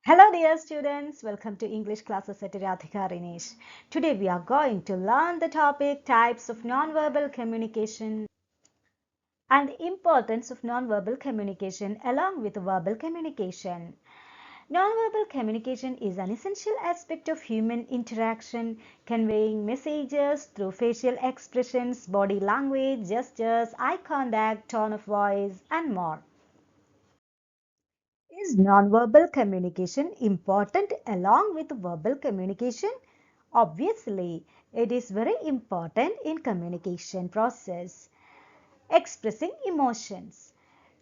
Hello dear students, welcome to English classes at Radhika. Today we are going to learn the topic types of nonverbal communication and the importance of nonverbal communication along with verbal communication. Nonverbal communication is an essential aspect of human interaction, conveying messages through facial expressions, body language, gestures, eye contact, tone of voice and more. Is nonverbal communication important along with verbal communication? Obviously, it is very important in communication process. Expressing emotions.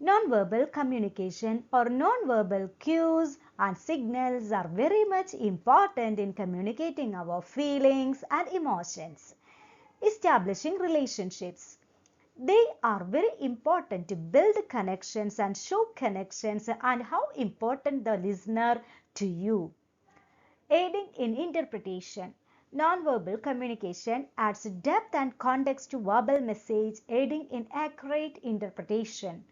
Nonverbal communication or nonverbal cues and signals are very much important in communicating our feelings and emotions. Establishing relationships. They are very important to build connections and show connections and how important the listener to you. Aiding in interpretation. Nonverbal communication adds depth and context to verbal message, aiding in accurate interpretation.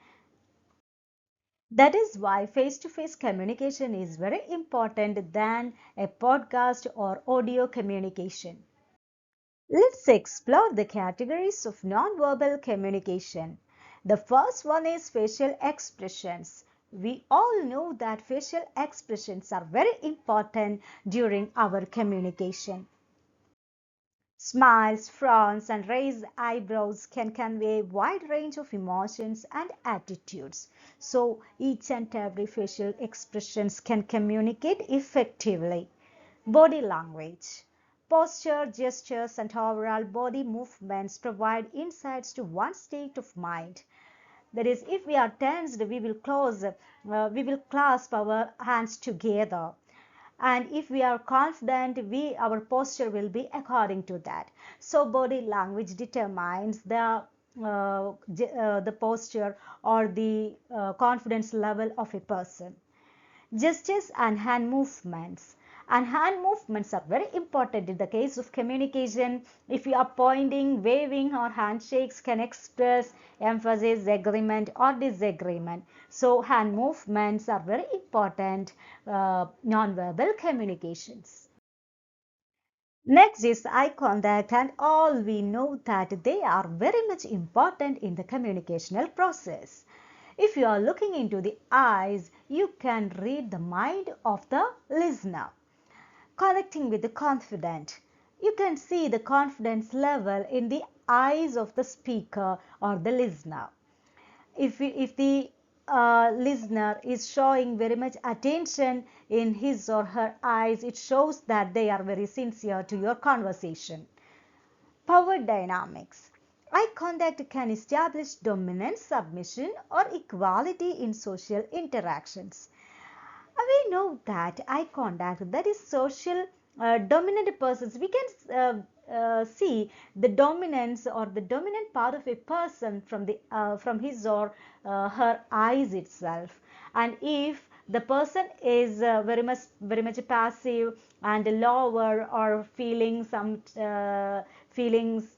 That is why face-to-face communication is very important than a podcast or audio communication. Let's explore the categories of nonverbal communication. The first one is facial expressions. We all know that facial expressions are very important during our communication. Smiles, frowns, and raised eyebrows can convey a wide range of emotions and attitudes. So each and every facial expressions can communicate effectively. Body language. Posture, gestures, and overall body movements provide insights to one's state of mind. That is, if we are tensed, we will clasp our hands together. And if we are confident, our posture will be according to that. So body language determines the posture or the confidence level of a person. Gestures and hand movements. And hand movements are very important in the case of communication. If you are pointing, waving, or handshakes can express emphasis, agreement, or disagreement. So, hand movements are very important non-verbal communications. Next is eye contact, and all we know that they are very much important in the communicational process. If you are looking into the eyes, you can read the mind of the listener. Connecting with the confident. You can see the confidence level in the eyes of the speaker or the listener. If the listener is showing very much attention in his or her eyes, it shows that they are very sincere to your conversation. Power dynamics. Eye contact can establish dominance, submission, or equality in social interactions. We know that eye contact, that is social dominant persons, we can see the dominance or the dominant part of a person from his or her eyes itself. And if the person is very much passive and lower or feeling some feelings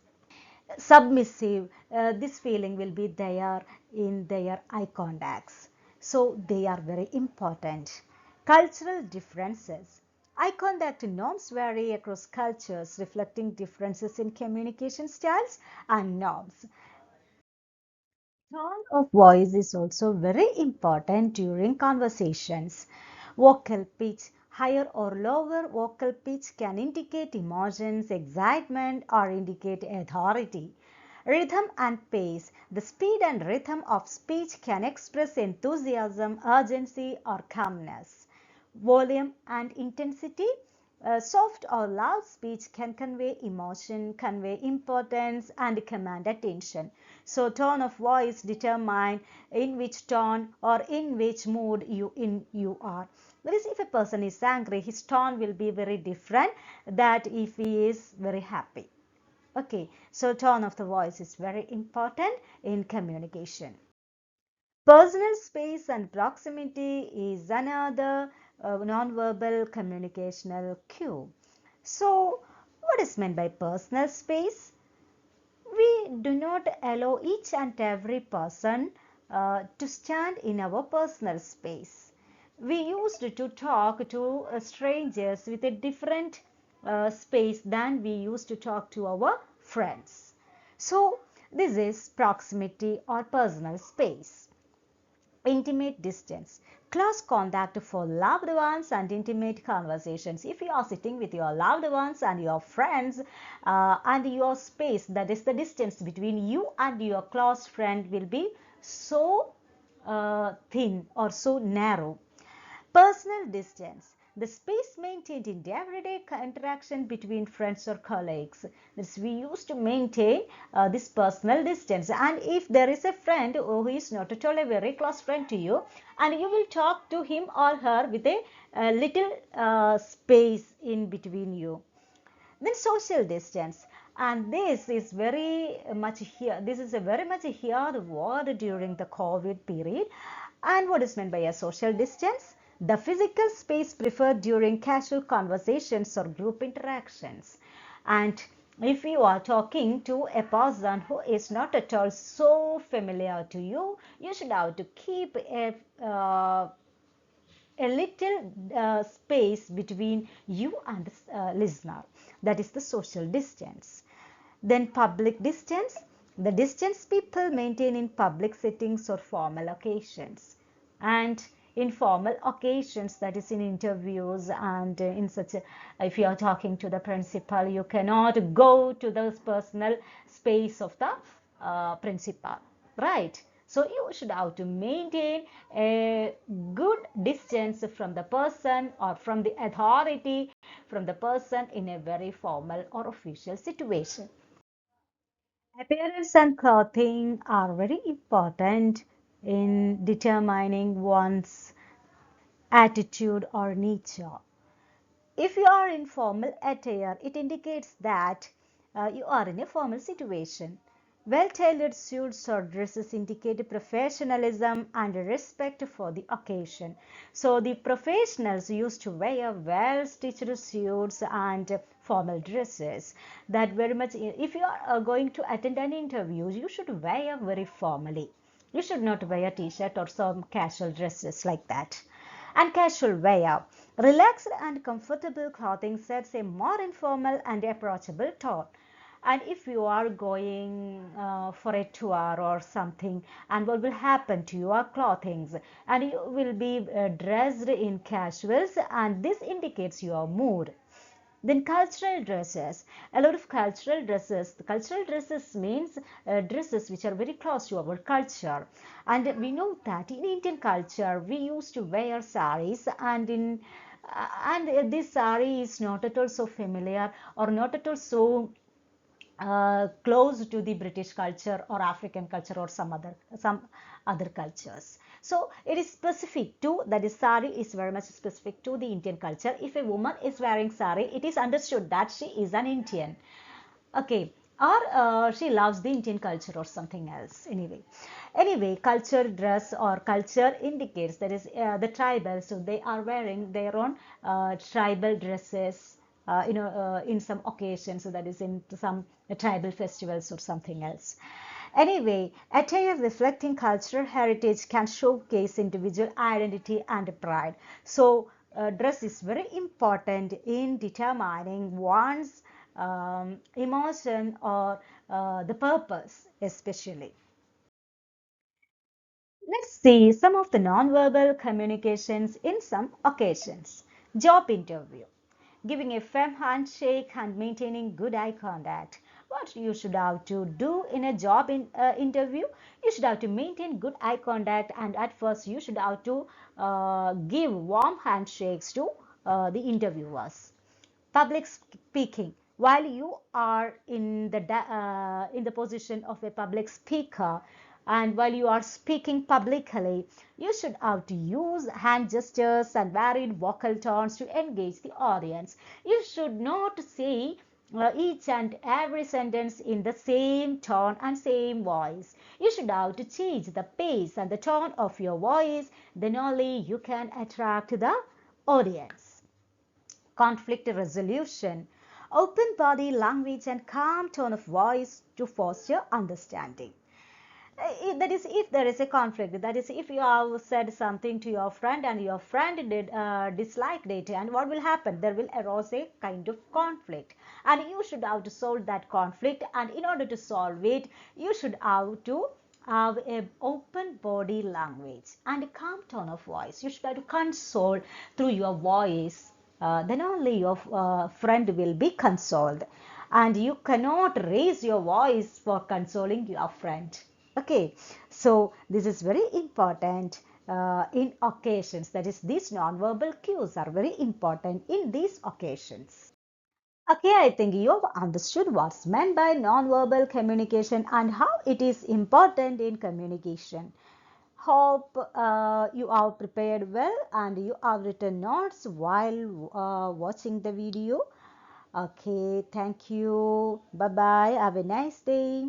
submissive, this feeling will be there in their eye contacts. So they are very important. Cultural differences. Eye contact norms vary across cultures, reflecting differences in communication styles and norms. Tone of voice is also very important during conversations. Vocal pitch, higher or lower vocal pitch can indicate emotions, excitement, or indicate authority. Rhythm and pace. The speed and rhythm of speech can express enthusiasm, urgency, or calmness. Volume and intensity. Soft or loud speech can convey emotion, convey importance, and command attention. So tone of voice determine in which tone or in which mood you are. That is, if a person is angry, his tone will be very different that if he is very happy. Okay, so tone of the voice is very important in communication. Personal space and proximity is another non-verbal communicational cue. So, what is meant by personal space? We do not allow each and every person to stand in our personal space. We used to talk to strangers with a different space than we used to talk to our friends. So this is proximity or personal space. Intimate distance, close contact for loved ones and intimate conversations. If you are sitting with your loved ones and your friends, and your space, that is the distance between you and your close friend, will be so thin or so narrow. Personal distance, the space maintained in everyday interaction between friends or colleagues. This we used to maintain this personal distance. And if there is a friend who is not at all a very close friend to you, and you will talk to him or her with a little space in between you. Then social distance, and this is very much here. This is a very much heard word during the COVID period. And what is meant by a social distance? The physical space preferred during casual conversations or group interactions. And if you are talking to a person who is not at all so familiar to you, you should have to keep a little space between you and the listener. That is the social distance. Then public distance, the distance people maintain in public settings or formal occasions. And in formal occasions, that is in interviews and in such a, if you are talking to the principal, you cannot go to the personal space of the principal, right? So you should have to maintain a good distance from the person or from the authority, from the person in a very formal or official situation. Appearance and clothing are very important in determining one's attitude or nature. If you are in formal attire, it indicates that you are in a formal situation. Well-tailored suits or dresses indicate professionalism and respect for the occasion. So the professionals used to wear well-stitched suits and formal dresses. That very much, if you are going to attend an interview, you should wear very formally. You should not wear a t-shirt or some casual dresses like that. And casual wear. Relaxed and comfortable clothing sets a more informal and approachable tone. And if you are going for a tour or something, and what will happen to your clothing, and you will be dressed in casuals, and this indicates your mood. Then cultural dresses, a lot of cultural dresses. The cultural dresses means dresses which are very close to our culture. And we know that in Indian culture we used to wear saris, and this sari is not at all so familiar or not at all so close to the British culture or African culture or some other cultures. So it is specific to, that is sari is very much specific to the Indian culture. If a woman is wearing sari, it is understood that she is an Indian. Okay, or she loves the Indian culture or something else. Anyway, culture dress or culture indicates that is the tribal. So they are wearing their own tribal dresses. In some occasions, so that is in some tribal festivals or something else. Anyway, attire reflecting cultural heritage can showcase individual identity and pride. So, dress is very important in determining one's emotion or the purpose, especially. Let's see some of the nonverbal communications in some occasions. Job interview. Giving a firm handshake and maintaining good eye contact. What you should have to do in a job interview? You should have to maintain good eye contact, and at first you should have to give warm handshakes to the interviewers. Public speaking. While you are in the position of a public speaker, and while you are speaking publicly, you should have to use hand gestures and varied vocal tones to engage the audience. You should not say each and every sentence in the same tone and same voice. You should have to change the pace and the tone of your voice, then only you can attract the audience. Conflict resolution. Open body language and calm tone of voice to foster understanding. That is, if there is a conflict, that is, if you have said something to your friend and your friend did disliked it, and what will happen? There will arise a kind of conflict, and you should have to solve that conflict. And in order to solve it, you should have to have a open body language and a calm tone of voice. You should have to console through your voice. Then only your friend will be consoled, and you cannot raise your voice for consoling your friend. Okay, so this is very important in occasions. That is, these non-verbal cues are very important in these occasions. Okay, I think you have understood what's meant by non-verbal communication and how it is important in communication. Hope you are prepared well and you have written notes while watching the video. Okay, thank you. Bye bye. Have a nice day.